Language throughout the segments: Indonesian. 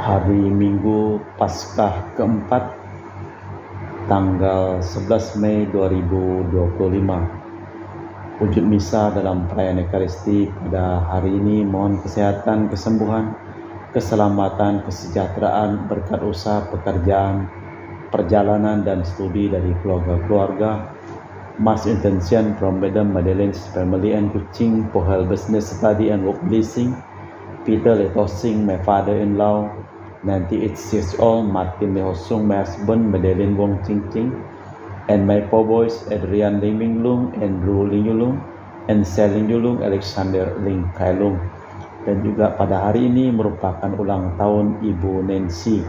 Hari Minggu Paskah keempat, tanggal 11 Mei 2025. Wujud misa dalam perayaan Ekaristi pada hari ini mohon kesehatan, kesembuhan, keselamatan, kesejahteraan, berkat usaha, pekerjaan, perjalanan dan studi dari keluarga-keluarga. Mass intention from Madam Madeleine's family and Kuching for her business, study and work blessing. Peter Letosing, my father-in-law, 98 years old, Martin Lehosung, my husband, Madeleine Wong Ching Ching, and my four boys, Adrian Liming Lung, Andrew Ling Yulung, and Selin Yulung, Alexander Ling Kailung. Dan juga pada hari ini merupakan ulang tahun Ibu Nancy,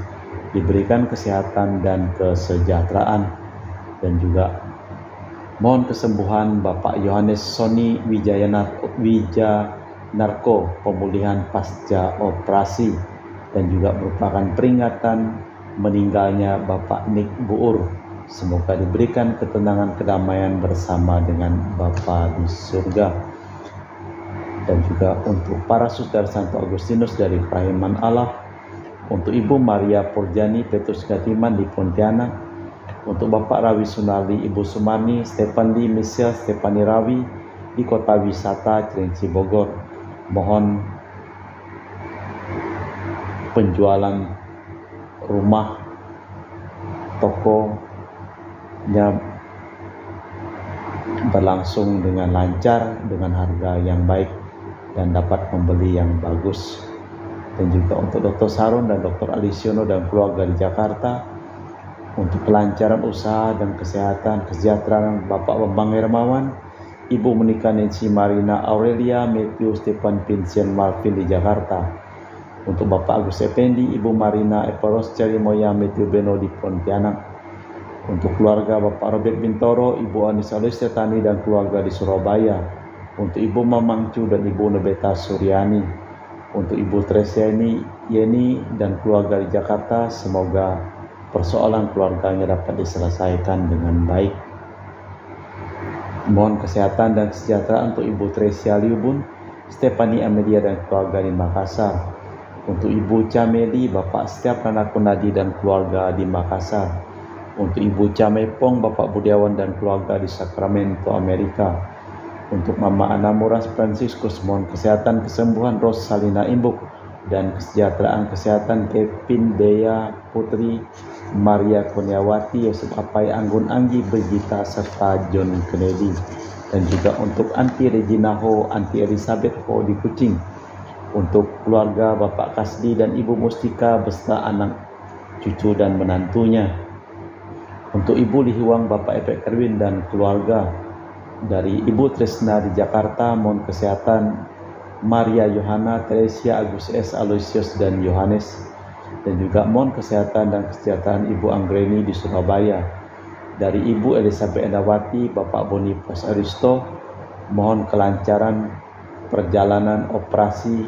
diberikan kesehatan dan kesejahteraan. Dan juga mohon kesembuhan Bapak Yohanes Sony Wijanarko, pemulihan pasca operasi, dan juga merupakan peringatan meninggalnya Bapak Nick Buur. Semoga diberikan ketenangan, kedamaian bersama dengan Bapa di surga. Dan juga untuk para saudara Santo Agustinus dari Prahiman Allah, untuk Ibu Maria Porjani Petrus Gatiman di Pontianak, untuk Bapak Rawi Sunardi, Ibu Sumarni, Stefan Lee, Michelle Stefani Rawi di Kota Wisata Cilengsi Bogor. Mohon penjualan rumah, tokonya berlangsung dengan lancar, dengan harga yang baik dan dapat membeli yang bagus. Dan juga untuk Dr. Saron dan Dr. Alisiono dan keluarga di Jakarta, untuk kelancaran usaha dan kesehatan, kesejahteraan Bapak Bambang Hermawan, Ibu menikah Nancy Marina Aurelia Matthew Stephen Vincent Marvin di Jakarta. Untuk Bapak Agus Effendi, Ibu Marina Eporos Cerimoya Matthew Beno di Pontianak. Untuk keluarga Bapak Robert Bintoro, Ibu Anissa Lusetani dan keluarga di Surabaya. Untuk Ibu Mamang Cu dan Ibu Nebeta Suryani. Untuk Ibu Tresia Yeni dan keluarga di Jakarta, semoga persoalan keluarganya dapat diselesaikan dengan baik. Mohon kesehatan dan kesejahteraan untuk Ibu Tresia Liubun, Stefani Amelia dan keluarga di Makassar. Untuk Ibu Cameli, Bapak Setiap Ranakunadi dan keluarga di Makassar. Untuk Ibu Camepong, Bapak Budiawan dan keluarga di Sacramento, Amerika. Untuk Mama Anamuras Franciscus, mohon kesehatan, kesembuhan Rosalina Imbuk, dan kesejahteraan kesehatan Kevin Dea Putri, Maria Kurniawati, Yosef Apai, Anggun Anggi, Brigita, serta John Kennedy. Dan juga untuk Anti Regina Ho, Anti Elizabeth Ho di Kuching. Untuk keluarga Bapak Kasdi dan Ibu Mustika beserta anak, cucu dan menantunya. Untuk Ibu Lihiwang, Bapak Epek Kerwin dan keluarga. Dari Ibu Tresna di Jakarta, mohon kesehatan Maria Yohana, Teresia, Agus S, Aloysius dan Yohanes. Dan juga mohon kesehatan dan kesejahteraan Ibu Anggreni di Surabaya. Dari Ibu Elizabeth Endawati, Bapak Boniface Aristo, mohon kelancaran perjalanan operasi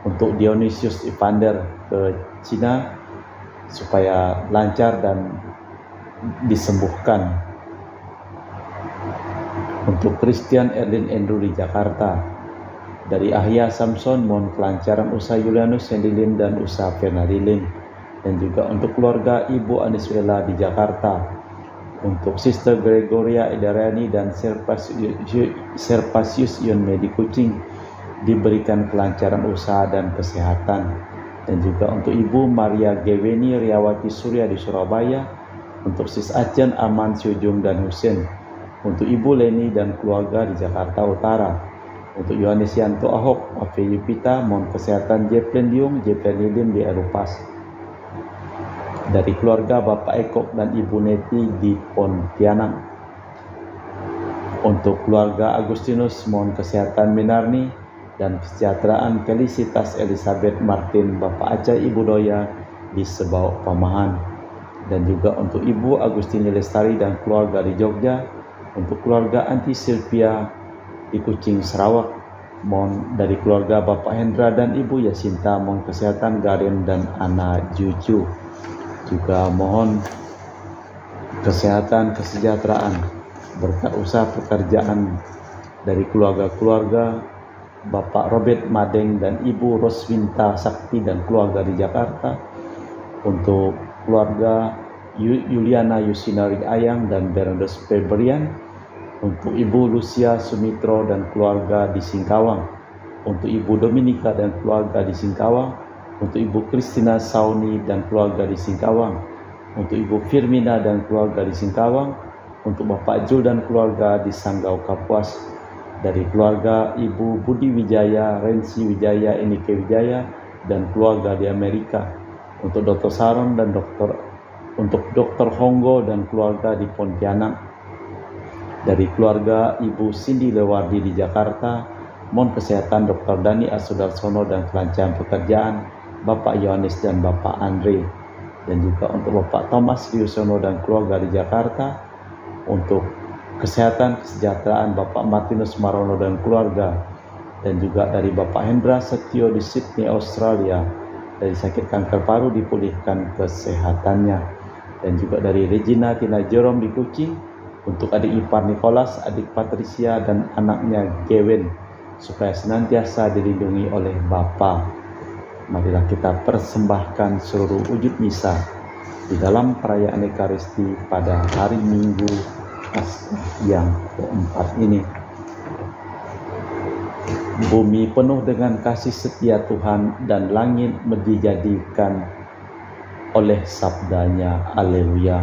untuk Dionysius Evander ke Cina supaya lancar dan disembuhkan. Untuk Christian Erlin Andrew di Jakarta. Dari Ahya Samson, mohon kelancaran usaha Julianus Sendilin dan usaha Fernadilin. Dan juga untuk keluarga Ibu Aniswela di Jakarta. Untuk Sister Gregoria Edarani dan Serpasius Yonme di Kuching, diberikan kelancaran usaha dan kesehatan. Dan juga untuk Ibu Maria Geweni Riawati Surya di Surabaya. Untuk Sis Acen Aman Syujung dan Husin. Untuk Ibu Leni dan keluarga di Jakarta Utara. Untuk Yohanes Yanto Ahok, Ove Yupita, mohon kesehatan Jeplen Diung, Jeplen Lilim di Erupas. Dari keluarga Bapak Eko dan Ibu Neti di Pontianak. Untuk keluarga Agustinus, mohon kesehatan Minarni dan kesejahteraan Felicitas Elizabeth Martin, Bapak Aceh, Ibu Doya di Sebau Pamahan. Dan juga untuk Ibu Agustini Lestari dan keluarga di Jogja. Untuk keluarga Anti Sylvia di Kuching, Sarawak, mohon dari keluarga Bapak Hendra dan Ibu Yasinta, mohon kesehatan Garen dan Ana Juju. Juga mohon kesehatan, kesejahteraan, berkat usaha pekerjaan dari keluarga-keluarga Bapak Robert Madeng dan Ibu Roswinta Sakti dan keluarga di Jakarta. untuk keluarga Yuliana Yusinari Ayang dan Bernardus Febrian, untuk Ibu Lucia Sumitro dan keluarga di Singkawang, untuk Ibu Dominika dan keluarga di Singkawang, untuk Ibu Kristina Sauni dan keluarga di Singkawang, untuk Ibu Firmina dan keluarga di Singkawang, untuk Bapak Jul dan keluarga di Sanggau Kapuas, dari keluarga Ibu Budi Wijaya, Rensi Wijaya, Enike Wijaya dan keluarga di Amerika, untuk Dr. Saron dan untuk Dr. Honggo dan keluarga di Pontianak, dari keluarga Ibu Cindy Lewardi di Jakarta, mohon kesehatan Dr. Dani Asudarsono dan kelancaran pekerjaan Bapak Yohanes dan Bapak Andre, dan juga untuk Bapak Thomas Yusono dan keluarga di Jakarta, untuk kesehatan kesejahteraan Bapak Martinus Marono dan keluarga, dan juga dari Bapak Hendra Setio di Sydney, Australia, dari sakit kanker paru dipulihkan kesehatannya, dan juga dari Regina Tina Jerome di Kucing, untuk adik ipar Nicholas, adik Patricia dan anaknya Gwen, supaya senantiasa dilindungi oleh Bapa. Marilah kita persembahkan seluruh wujud misa di dalam perayaan Ekaristi pada hari Minggu Paskah yang keempat ini. Bumi penuh dengan kasih setia Tuhan dan langit dijadikan oleh sabdanya. Haleluya.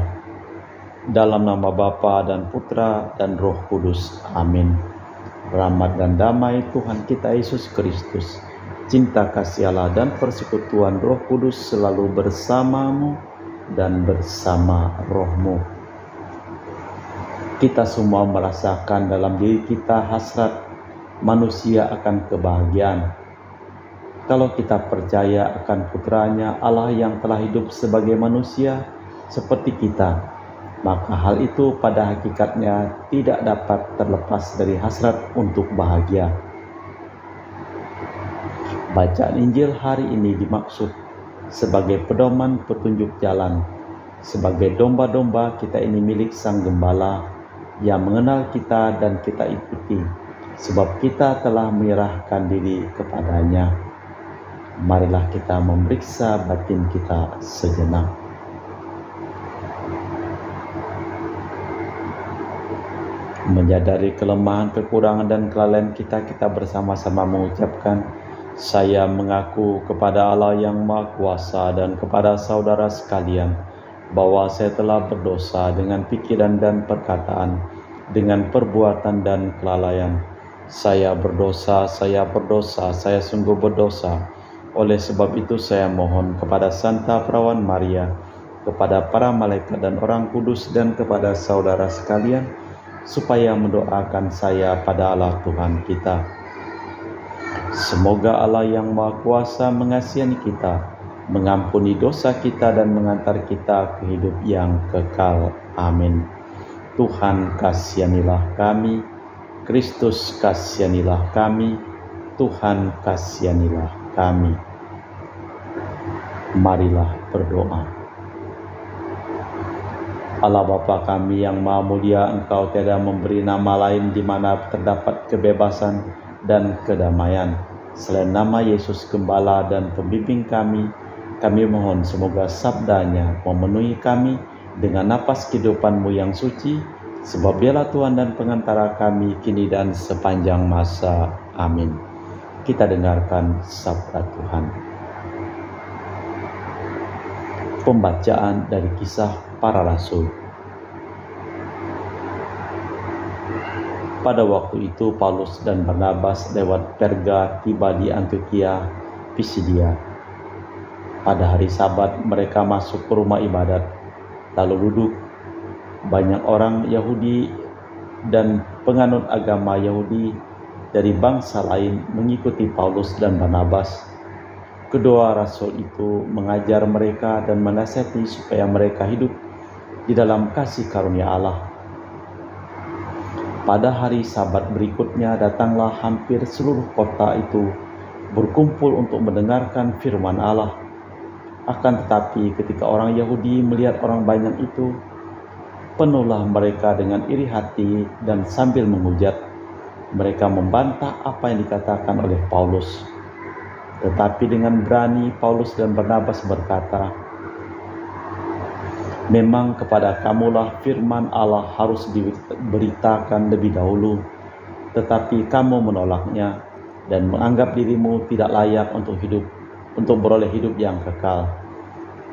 Dalam nama Bapa dan Putra dan Roh Kudus. Amin. Rahmat dan damai Tuhan kita Yesus Kristus, cinta kasih Allah dan persekutuan Roh Kudus selalu bersamamu dan bersama rohmu. Kita semua merasakan dalam diri kita hasrat manusia akan kebahagiaan. Kalau kita percaya akan putranya Allah yang telah hidup sebagai manusia seperti kita, maka hal itu pada hakikatnya tidak dapat terlepas dari hasrat untuk bahagia. Bacaan Injil hari ini dimaksud sebagai pedoman petunjuk jalan. Sebagai domba-domba kita ini milik Sang Gembala yang mengenal kita dan kita ikuti, sebab kita telah menyerahkan diri kepadanya. Marilah kita memeriksa batin kita sejenak. Menyadari kelemahan, kekurangan dan kelalaian kita bersama-sama mengucapkan, saya mengaku kepada Allah yang Maha Kuasa dan kepada saudara sekalian bahwa saya telah berdosa dengan pikiran dan perkataan, dengan perbuatan dan kelalaian. Saya berdosa, saya sungguh berdosa. Oleh sebab itu saya mohon kepada Santa Perawan Maria, kepada para malaikat dan orang kudus, dan kepada saudara sekalian, supaya mendoakan saya pada Allah Tuhan kita. Semoga Allah yang Maha Kuasa mengasihani kita, mengampuni dosa kita dan mengantar kita ke hidup yang kekal. Amin. Tuhan kasihanilah kami, Kristus kasihanilah kami, Tuhan kasihanilah kami. Marilah berdoa. Allah Bapa kami yang Maha Mulia, Engkau tiada memberi nama lain di mana terdapat kebebasan dan kedamaian selain nama Yesus Gembala dan Pembimbing kami. Kami mohon semoga sabdanya memenuhi kami dengan napas kehidupan-Mu yang suci, sebab Dialah Tuhan dan pengantara kami kini dan sepanjang masa. Amin. Kita dengarkan sabda Tuhan. Pembacaan dari Kisah Para Rasul. Pada waktu itu Paulus dan Barnabas lewat Perga tiba di Antioquia Pisidia. Pada hari Sabat mereka masuk ke rumah ibadat, lalu duduk. Banyak orang Yahudi dan penganut agama Yahudi dari bangsa lain mengikuti Paulus dan Barnabas. Kedua rasul itu mengajar mereka dan menasihati supaya mereka hidup di dalam kasih karunia Allah. Pada hari Sabat berikutnya datanglah hampir seluruh kota itu berkumpul untuk mendengarkan firman Allah. Akan tetapi ketika orang Yahudi melihat orang banyak itu, penuhlah mereka dengan iri hati dan sambil menghujat, mereka membantah apa yang dikatakan oleh Paulus. Tetapi dengan berani Paulus dan Barnabas berkata, Memang kepada kamulah firman Allah harus diberitakan lebih dahulu, tetapi kamu menolaknya dan menganggap dirimu tidak layak untuk beroleh hidup yang kekal.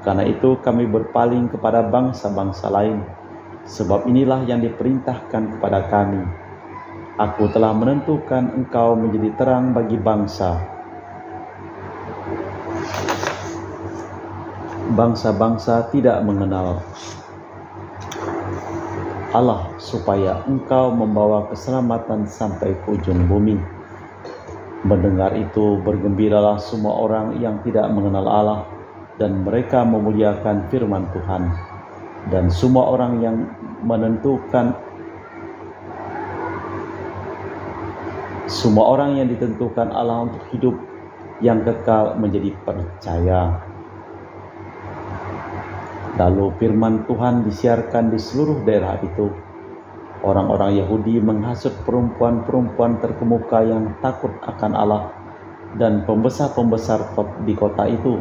Karena itu kami berpaling kepada bangsa-bangsa lain, sebab inilah yang diperintahkan kepada kami. Aku telah menentukan engkau menjadi terang bagi bangsa-bangsa tidak mengenal Allah, supaya engkau membawa keselamatan sampai ke ujung bumi. Mendengar itu bergembiralah semua orang yang tidak mengenal Allah, dan mereka memuliakan firman Tuhan. Dan semua orang yang ditentukan Allah untuk hidup yang kekal menjadi percaya. Lalu firman Tuhan disiarkan di seluruh daerah itu. Orang-orang Yahudi menghasut perempuan-perempuan terkemuka yang takut akan Allah dan pembesar-pembesar di kota itu.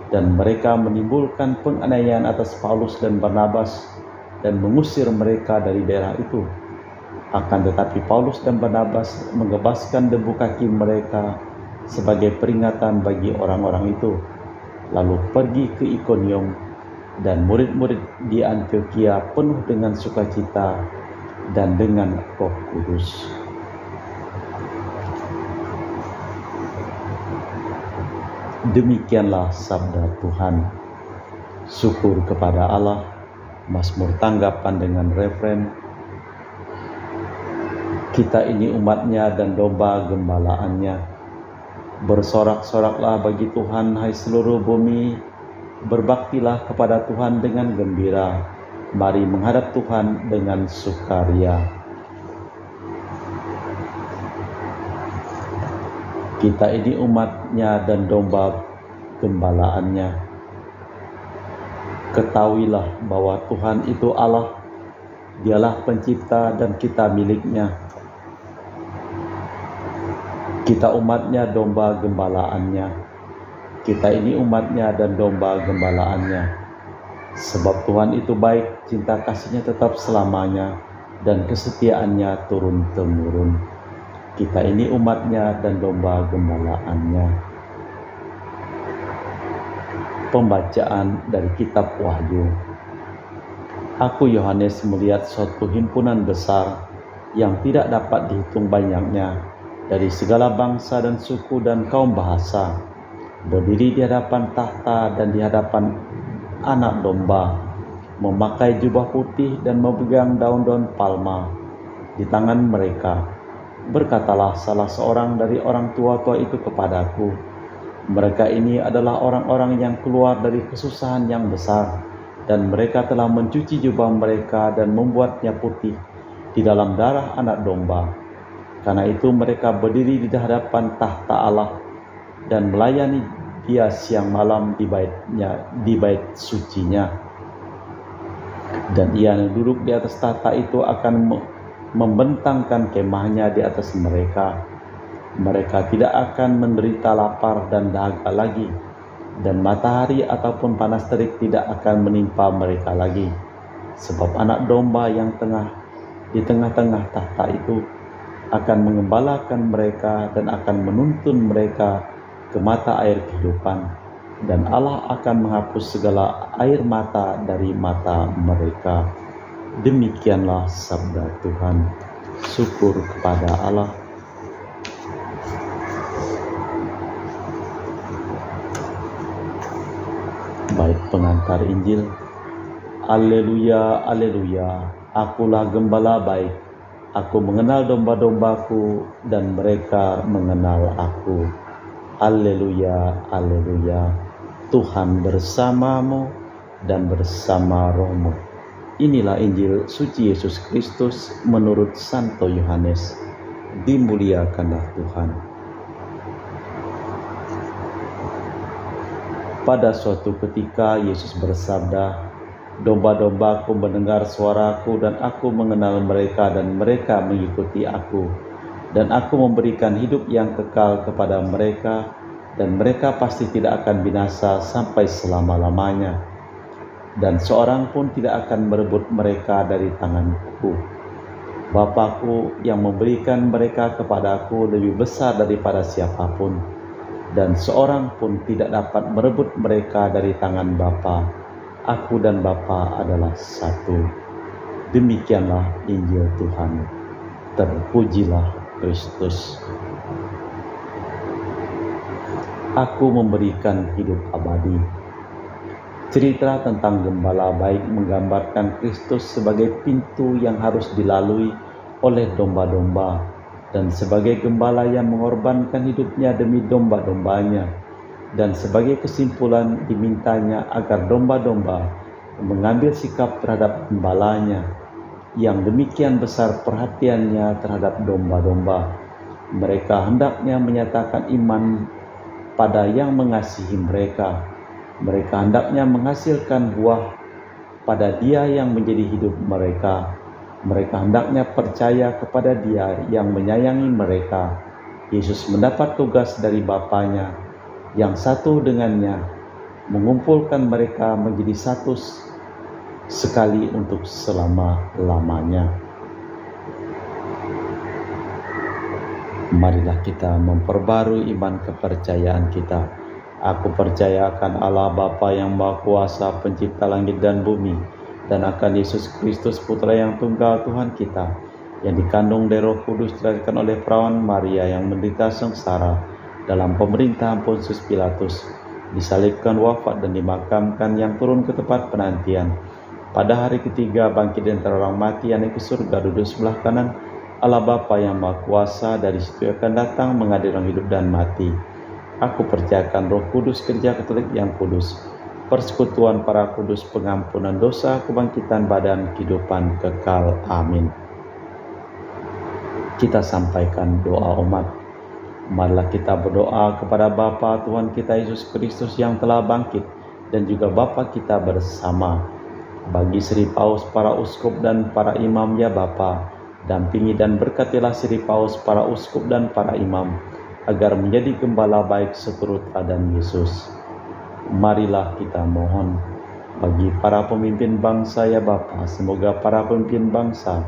Dan mereka menimbulkan penganiayaan atas Paulus dan Barnabas dan mengusir mereka dari daerah itu. Akan tetapi Paulus dan Barnabas mengebaskan debu kaki mereka sebagai peringatan bagi orang-orang itu. Lalu pergi ke Ikonium, dan murid-murid di Antiokhia penuh dengan sukacita dan dengan Roh Kudus. Demikianlah sabda Tuhan. Syukur kepada Allah. Mazmur tanggapan dengan refren, kita ini umatnya dan domba gembalaannya. Bersorak-soraklah bagi Tuhan, hai seluruh bumi. Berbaktilah kepada Tuhan dengan gembira. Mari menghadap Tuhan dengan sukaria. Kita ini umatnya dan domba gembalaannya. Ketahuilah bahwa Tuhan itu Allah. Dialah pencipta dan kita miliknya. Kita umatnya, domba gembalaannya. Kita ini umatnya dan domba gembalaannya. Sebab Tuhan itu baik, cinta kasihnya tetap selamanya, dan kesetiaannya turun-temurun. Kita ini umatnya dan domba gembalaannya. Pembacaan dari kitab Wahyu. Aku Yohanes melihat suatu himpunan besar yang tidak dapat dihitung banyaknya, dari segala bangsa dan suku dan kaum bahasa, berdiri di hadapan tahta dan di hadapan anak domba, memakai jubah putih dan memegang daun-daun palma di tangan mereka. Berkatalah salah seorang dari orang tua-tua itu kepadaku, mereka ini adalah orang-orang yang keluar dari kesusahan yang besar, dan mereka telah mencuci jubah mereka dan membuatnya putih di dalam darah anak domba. Karena itu mereka berdiri di hadapan tahta Allah dan melayani Dia siang malam di bait sucinya. Dan Ia yang duduk di atas tahta itu akan membentangkan kemahnya di atas mereka. Mereka tidak akan menderita lapar dan dahaga lagi, dan matahari ataupun panas terik tidak akan menimpa mereka lagi. Sebab anak domba yang di tengah-tengah tahta itu akan mengembalakan mereka dan akan menuntun mereka ke mata air kehidupan, dan Allah akan menghapus segala air mata dari mata mereka. Demikianlah sabda Tuhan. Syukur kepada Allah. Bait pengantar Injil. Alleluia, alleluia, akulah gembala baik. Aku mengenal domba-dombaku dan mereka mengenal aku. Alleluia, alleluia. Tuhan bersamamu dan bersama rohmu. Inilah Injil suci Yesus Kristus menurut Santo Yohanes. Dimuliakanlah Tuhan. Pada suatu ketika Yesus bersabda, domba-dombaku mendengar suaraku dan aku mengenal mereka dan mereka mengikuti aku. Dan aku memberikan hidup yang kekal kepada mereka, dan mereka pasti tidak akan binasa sampai selama-lamanya. dan seorang pun tidak akan merebut mereka dari tanganku. Bapa-Ku yang memberikan mereka kepadaku lebih besar daripada siapapun, dan seorang pun tidak dapat merebut mereka dari tangan Bapa. Aku dan Bapa adalah satu. Demikianlah Injil Tuhan. Terpujilah Kristus. Aku memberikan hidup abadi. Cerita tentang gembala baik menggambarkan Kristus sebagai pintu yang harus dilalui oleh domba-domba, dan sebagai gembala yang mengorbankan hidupnya demi domba-dombanya, dan sebagai kesimpulan dimintanya agar domba-domba mengambil sikap terhadap gembalanya yang demikian besar perhatiannya terhadap domba-domba. Mereka hendaknya menyatakan iman pada yang mengasihi mereka. Mereka hendaknya menghasilkan buah pada Dia yang menjadi hidup mereka. Mereka hendaknya percaya kepada Dia yang menyayangi mereka. Yesus mendapat tugas dari Bapanya yang satu dengannya, mengumpulkan mereka menjadi satu sekali untuk selama-lamanya. Marilah kita memperbarui iman kepercayaan kita. Aku percaya akan Allah Bapa yang Maha Kuasa, pencipta langit dan bumi, dan akan Yesus Kristus, Putra yang tunggal Tuhan kita, yang dikandung dari Roh Kudus, dilahirkan oleh perawan Maria, yang menderita sengsara dalam pemerintahan Pontius Pilatus, disalibkan, wafat, dan dimakamkan, yang turun ke tempat penantian. Pada hari ketiga bangkit dari antara orang mati, yang naik ke surga, duduk sebelah kanan Allah Bapa yang Maha Kuasa. Dari situ akan datang mengadili orang hidup dan mati. Aku percayakan Roh Kudus, Gereja Katolik yang kudus, persekutuan para kudus, pengampunan dosa, kebangkitan badan, kehidupan kekal. Amin. Kita sampaikan doa umat. Marilah kita berdoa kepada Bapa Tuhan kita Yesus Kristus yang telah bangkit, dan juga Bapa kita bersama. Bagi Sri Paus, para uskup dan para imam, ya Bapa, dampingi dan berkatilah Sri Paus, para uskup dan para imam, agar menjadi gembala baik seturut teladan Yesus. Marilah kita mohon bagi para pemimpin bangsa, ya Bapa, semoga para pemimpin bangsa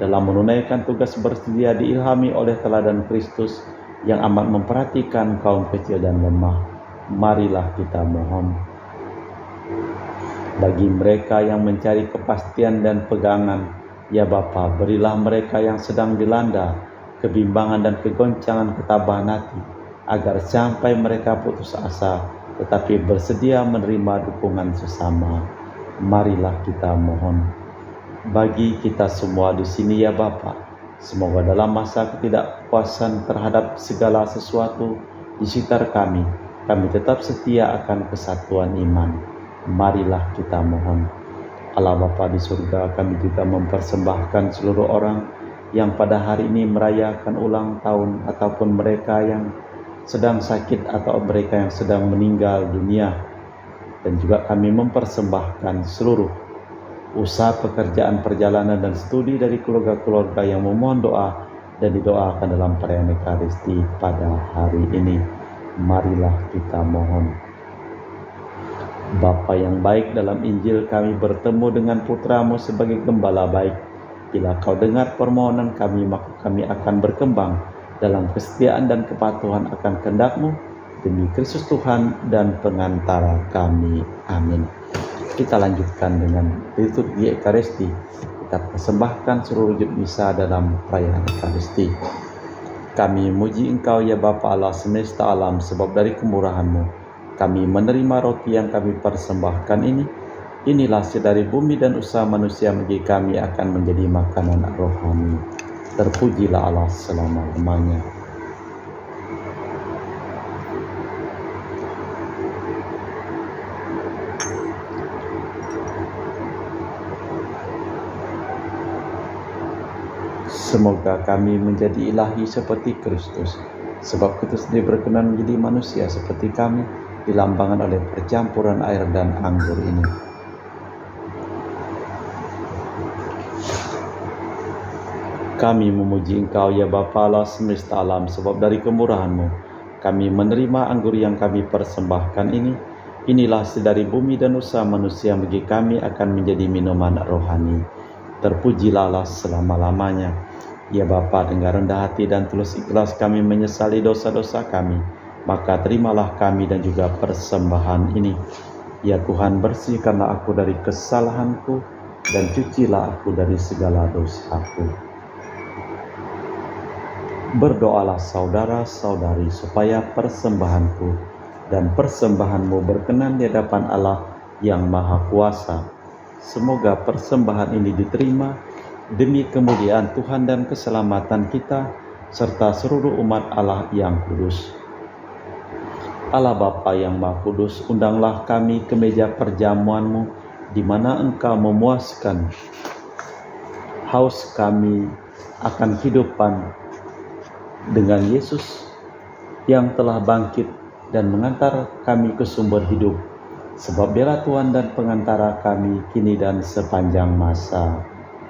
dalam menunaikan tugas bersedia diilhami oleh teladan Kristus yang amat memperhatikan kaum kecil dan lemah. Marilah kita mohon bagi mereka yang mencari kepastian dan pegangan, ya Bapa, berilah mereka yang sedang dilanda kebimbangan dan kegoncangan ketabahan hati, agar sampai mereka putus asa, tetapi bersedia menerima dukungan sesama. Marilah kita mohon bagi kita semua di sini, ya Bapa, semoga dalam masa ketidakpuasan terhadap segala sesuatu di sekitar kami tetap setia akan kesatuan iman. Marilah kita mohon. Allah Bapa di surga, kami juga mempersembahkan seluruh orang yang pada hari ini merayakan ulang tahun, ataupun mereka yang sedang sakit atau mereka yang sedang meninggal dunia. Dan juga kami mempersembahkan seluruh usaha pekerjaan, perjalanan, dan studi dari keluarga-keluarga yang memohon doa dan didoakan dalam perayaan Ekaristi pada hari ini. Marilah kita mohon. Bapa yang baik, dalam Injil kami bertemu dengan Putramu sebagai gembala baik. Bila Kau dengar permohonan kami, maka kami akan berkembang dalam kesetiaan dan kepatuhan akan kehendak-Mu, demi Kristus Tuhan dan pengantara kami. Amin. Kita lanjutkan dengan liturgi Ekaristi. Kita persembahkan seluruh wujud misa dalam perayaan Ekaristi. Kami muji Engkau, ya Bapa Allah semesta alam, sebab dari kemurahan-Mu kami menerima roti yang kami persembahkan ini. Inilah hasil dari bumi dan usaha manusia, bagi kami akan menjadi makanan rohani. Terpujilah Allah selama-lamanya. Semoga kami menjadi ilahi seperti Kristus, sebab Kristus sendiri berkenan menjadi manusia seperti kami, dilambangkan oleh percampuran air dan anggur ini. Kami memuji Engkau, ya Bapa Allah semesta alam, sebab dari kemurahan-Mu kami menerima anggur yang kami persembahkan ini. Inilah dari bumi dan usaha manusia bagi kami akan menjadi minuman rohani. Terpujilah Allah selama-lamanya. Ya Bapa, dengan rendah hati dan tulus ikhlas kami menyesali dosa-dosa kami, maka terimalah kami dan juga persembahan ini. Ya Tuhan, bersihkanlah aku dari kesalahanku dan cucilah aku dari segala dosaku. Berdoalah saudara-saudari supaya persembahanku dan persembahanmu berkenan di hadapan Allah yang Maha Kuasa. Semoga persembahan ini diterima demi kemuliaan Tuhan dan keselamatan kita serta seluruh umat Allah yang kudus. Allah Bapa yang Maha Kudus, undanglah kami ke meja perjamuan-Mu di mana Engkau memuaskan haus kami akan kehidupan dengan Yesus yang telah bangkit dan mengantar kami ke sumber hidup. Sebab Dialah Tuhan dan pengantara kami kini dan sepanjang masa.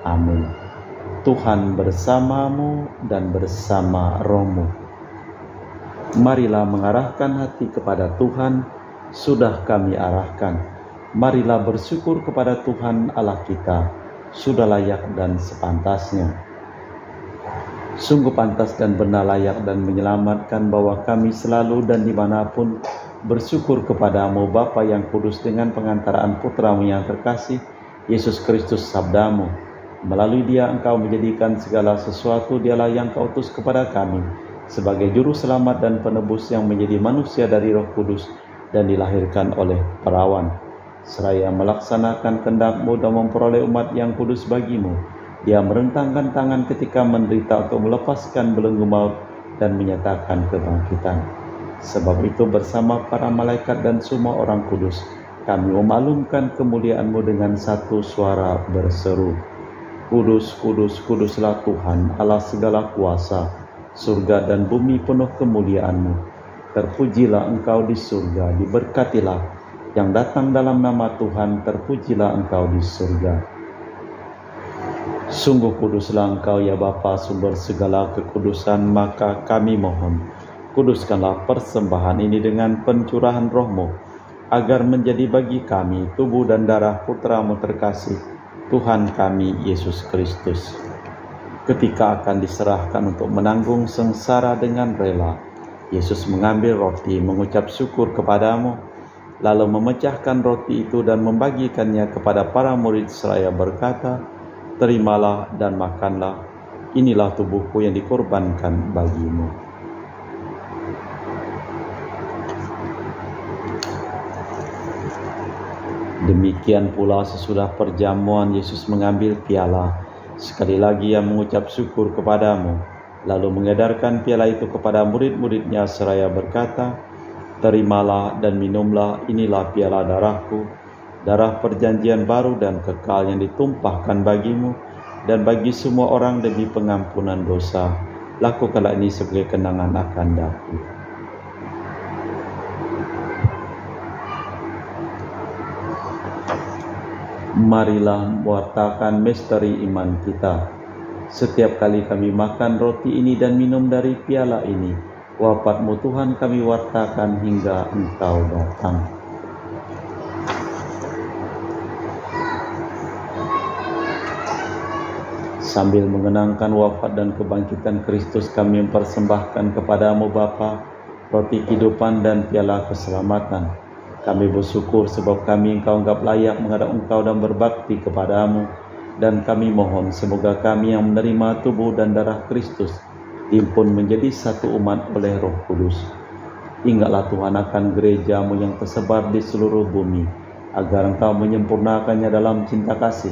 Amin. Tuhan bersamamu dan bersama rohmu. Marilah mengarahkan hati kepada Tuhan, sudah kami arahkan. Marilah bersyukur kepada Tuhan Allah kita, sudah layak dan sepantasnya. Sungguh pantas dan benar, layak dan menyelamatkan bahwa kami selalu dan dimanapun bersyukur kepadamu Bapa yang kudus dengan pengantaraan Putra-Mu yang terkasih, Yesus Kristus sabdamu. Melalui Dia Engkau menjadikan segala sesuatu, Dialah yang Kau utus kepada kami sebagai juru selamat dan penebus yang menjadi manusia dari Roh Kudus dan dilahirkan oleh perawan. Seraya melaksanakan kehendak-Mu dan memperoleh umat yang kudus bagimu, Dia merentangkan tangan ketika menderita untuk melepaskan belenggu maut dan menyatakan kebangkitan. Sebab itu bersama para malaikat dan semua orang kudus, kami memaklumkan kemuliaan-Mu dengan satu suara berseru, Kudus, kudus, kuduslah Tuhan, Allah segala kuasa, surga dan bumi penuh kemuliaan-Mu. Terpujilah Engkau di surga, diberkatilah yang datang dalam nama Tuhan, terpujilah Engkau di surga. Sungguh kuduslah Engkau ya Bapa, sumber segala kekudusan, maka kami mohon, kuduskanlah persembahan ini dengan pencurahan Roh-Mu, agar menjadi bagi kami tubuh dan darah Putra-Mu terkasih, Tuhan kami Yesus Kristus. Ketika akan diserahkan untuk menanggung sengsara dengan rela, Yesus mengambil roti, mengucap syukur kepadamu, lalu memecahkan roti itu dan membagikannya kepada para murid seraya berkata, Terimalah dan makanlah, inilah tubuhku yang dikorbankan bagimu. Demikian pula sesudah perjamuan Yesus mengambil piala, sekali lagi Ia mengucap syukur kepadamu, lalu mengedarkan piala itu kepada murid-murid-Nya seraya berkata, Terimalah dan minumlah, inilah piala darahku, darah perjanjian baru dan kekal yang ditumpahkan bagimu dan bagi semua orang demi pengampunan dosa. Lakukanlah ini sebagai kenangan akan Aku. Marilah mewartakan misteri iman kita. Setiap kali kami makan roti ini dan minum dari piala ini, wafat-Mu Tuhan kami wartakan hingga Engkau datang. Sambil mengenangkan wafat dan kebangkitan Kristus, kami mempersembahkan kepadamu Bapa, roti kehidupan dan piala keselamatan. Kami bersyukur sebab kami Engkau anggap layak menghadap Engkau dan berbakti kepadamu. Dan kami mohon semoga kami yang menerima tubuh dan darah Kristus dihimpun menjadi satu umat oleh Roh Kudus. Ingatlah Tuhan akan gereja-Mu yang tersebar di seluruh bumi, agar Engkau menyempurnakannya dalam cinta kasih,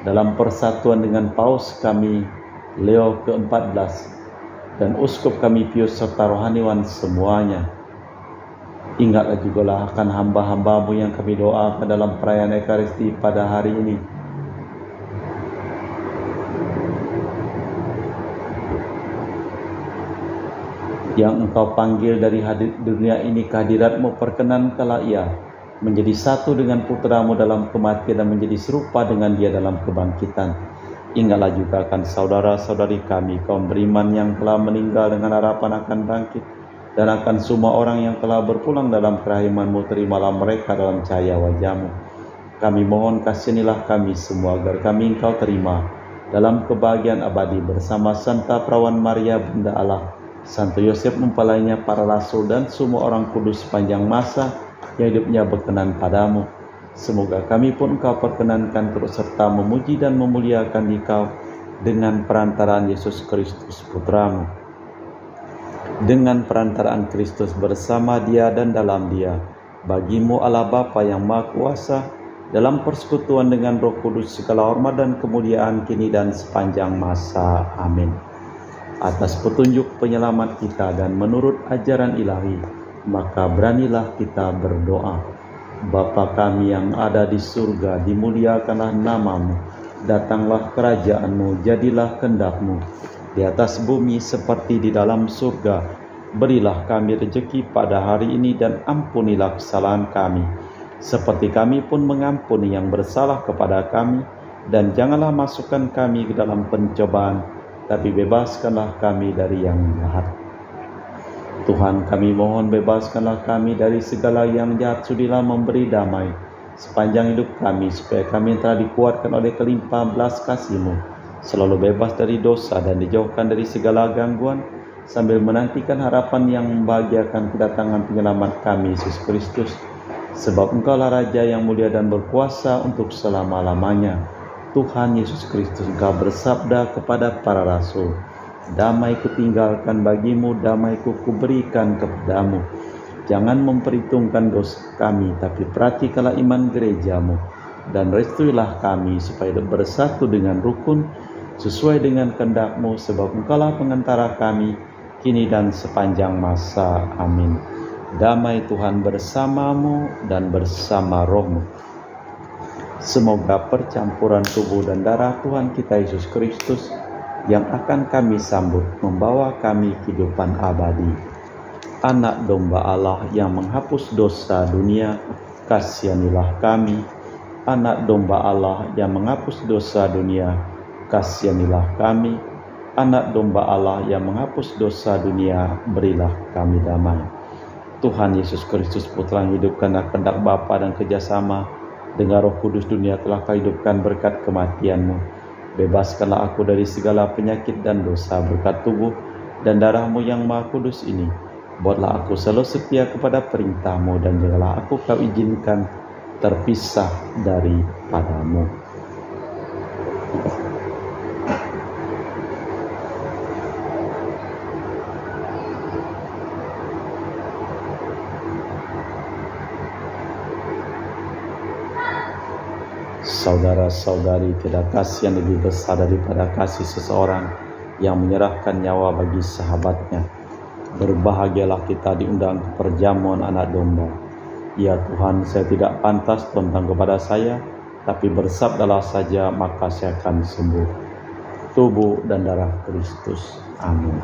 dalam persatuan dengan Paus kami Leo ke-14 dan Uskup kami Pius serta rohaniwan semuanya. Ingatlah jugalah akan hamba-hamba-Mu yang kami doakan dalam perayaan Ekaristi pada hari ini. Yang Engkau panggil dari dunia ini ke hadirat-Mu, perkenankanlah ia menjadi satu dengan Putra-Mu dalam kematian dan menjadi serupa dengan Dia dalam kebangkitan. Ingatlah juga akan saudara-saudari kami, kaum beriman yang telah meninggal dengan harapan akan bangkit. dan akan semua orang yang telah berpulang dalam kerahiman-Mu, terimalah mereka dalam cahaya wajah-Mu. Kami mohon kasihanilah kami semua agar kami Engkau terima dalam kebahagiaan abadi bersama Santa Perawan Maria Bunda Allah, Santo Yosef mempelainya, para rasul dan semua orang kudus sepanjang masa yang hidupnya berkenan padamu. Semoga kami pun Engkau perkenankan turut serta memuji dan memuliakan Dikau dengan perantaraan Yesus Kristus Putra-Mu. Dengan perantaraan Kristus bersama Dia dan dalam Dia, bagi-Mu Allah Bapa yang Maha Kuasa, dalam persekutuan dengan Roh Kudus segala hormat dan kemuliaan kini dan sepanjang masa. Amin. Atas petunjuk penyelamat kita dan menurut ajaran ilahi, maka beranilah kita berdoa. Bapa kami yang ada di surga, dimuliakanlah nama-Mu, datanglah kerajaan-Mu, jadilah kehendak-Mu di atas bumi seperti di dalam surga. Berilah kami rezeki pada hari ini dan ampunilah kesalahan kami, seperti kami pun mengampuni yang bersalah kepada kami. Dan janganlah masukkan kami ke dalam pencobaan, tapi bebaskanlah kami dari yang jahat. Tuhan, kami mohon bebaskanlah kami dari segala yang jahat. Sudilah memberi damai sepanjang hidup kami, supaya kami telah dikuatkan oleh kelimpahan belas kasih-Mu, selalu bebas dari dosa dan dijauhkan dari segala gangguan, sambil menantikan harapan yang membahagiakan kedatangan penyelamat kami, Yesus Kristus. Sebab Engkaulah Raja yang mulia dan berkuasa untuk selama-lamanya. Tuhan Yesus Kristus, Engkau bersabda kepada para rasul, damai kutinggalkan bagimu, damai kuberikan kepadamu. Jangan memperhitungkan dosa kami, tapi perhatikanlah iman gereja-Mu, dan restuilah kami supaya bersatu dengan rukun sesuai dengan kehendak-Mu, sebab Engkaulah pengantara kami kini dan sepanjang masa. Amin. Damai Tuhan bersamamu dan bersama roh-Mu. Semoga percampuran tubuh dan darah Tuhan kita Yesus Kristus yang akan kami sambut membawa kami kehidupan abadi. Anak domba Allah yang menghapus dosa dunia, kasihanilah kami. Anak domba Allah yang menghapus dosa dunia, kasihanilah kami. Anak domba Allah yang menghapus dosa dunia, berilah kami damai. Tuhan Yesus Kristus, Putra yang hidupkan kehendak Bapa dan kerjasama dengan Roh Kudus, dunia telah Kau hidupkan berkat kematian-Mu. Bebaskanlah aku dari segala penyakit dan dosa berkat tubuh dan darah-Mu yang Maha Kudus ini. Buatlah aku selalu setia kepada perintah-Mu, dan janganlah aku Kau izinkan terpisah daripada-Mu. Saudara-saudari, tidak kasih yang lebih besar daripada kasih seseorang yang menyerahkan nyawa bagi sahabatnya. Berbahagialah kita diundang ke perjamuan anak domba. Ya Tuhan, saya tidak pantas tentang kepada saya, tapi bersabdalah saja maka saya akan sembuh. Tubuh dan darah Kristus. Amin.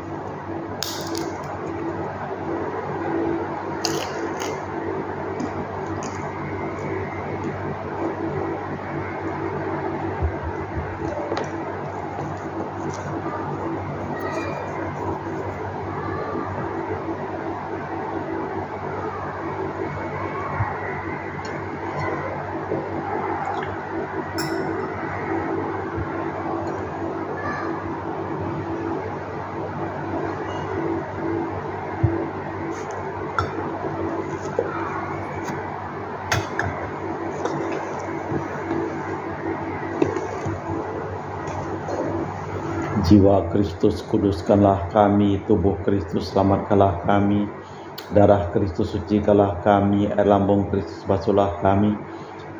Jiwa Kristus, kuduskanlah kami. Tubuh Kristus, selamatkanlah kami. Darah Kristus, sucikanlah kami. Air lambung Kristus, basuhlah kami.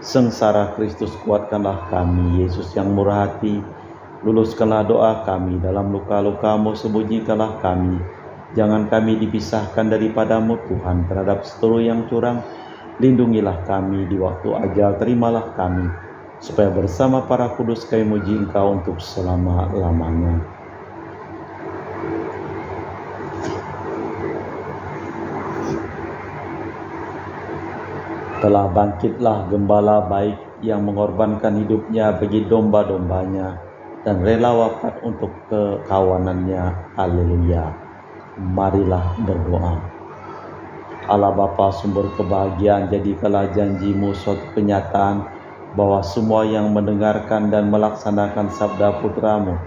Sengsara Kristus, kuatkanlah kami. Yesus yang murah hati, luluskanlah doa kami. Dalam luka-luka-Mu, sembunyikanlah kami. Jangan kami dipisahkan daripada-Mu Tuhan terhadap seteru yang curang. Lindungilah kami di waktu ajal, terimalah kami, supaya bersama para kudus kami muji Engkau untuk selama-lamanya. Telah bangkitlah gembala baik yang mengorbankan hidupnya bagi domba-dombanya dan rela wafat untuk kekawanannya. Haleluya. Marilah berdoa. Allah Bapa sumber kebahagiaan, jadikanlah janji-Mu suatu kenyataan bahwa semua yang mendengarkan dan melaksanakan sabda Putra-Mu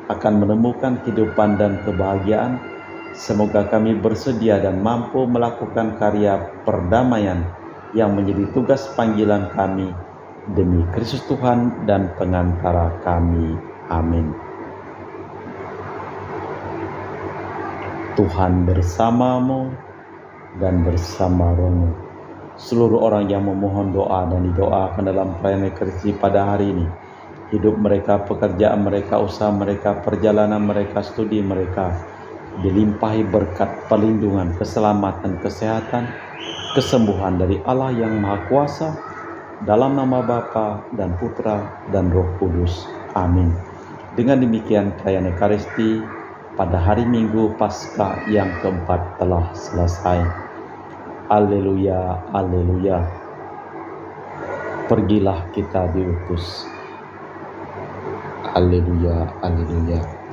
akan menemukan kehidupan dan kebahagiaan. Semoga kami bersedia dan mampu melakukan karya perdamaian yang menjadi tugas panggilan kami demi Kristus Tuhan dan pengantara kami. Amin. Tuhan bersamamu dan bersama rohmu. Seluruh orang yang memohon doa dan didoakan dalam perayaan Ekaristi pada hari ini, hidup mereka, pekerjaan mereka, usaha mereka, perjalanan mereka, studi mereka, dilimpahi berkat perlindungan, keselamatan, kesehatan, kesembuhan dari Allah yang Maha Kuasa, dalam nama Bapa dan Putra dan Roh Kudus. Amin. Dengan demikian perayaan Ekaristi pada hari Minggu Paskah yang keempat telah selesai. Haleluya, haleluya. Pergilah kita diutus. Haleluya, haleluya.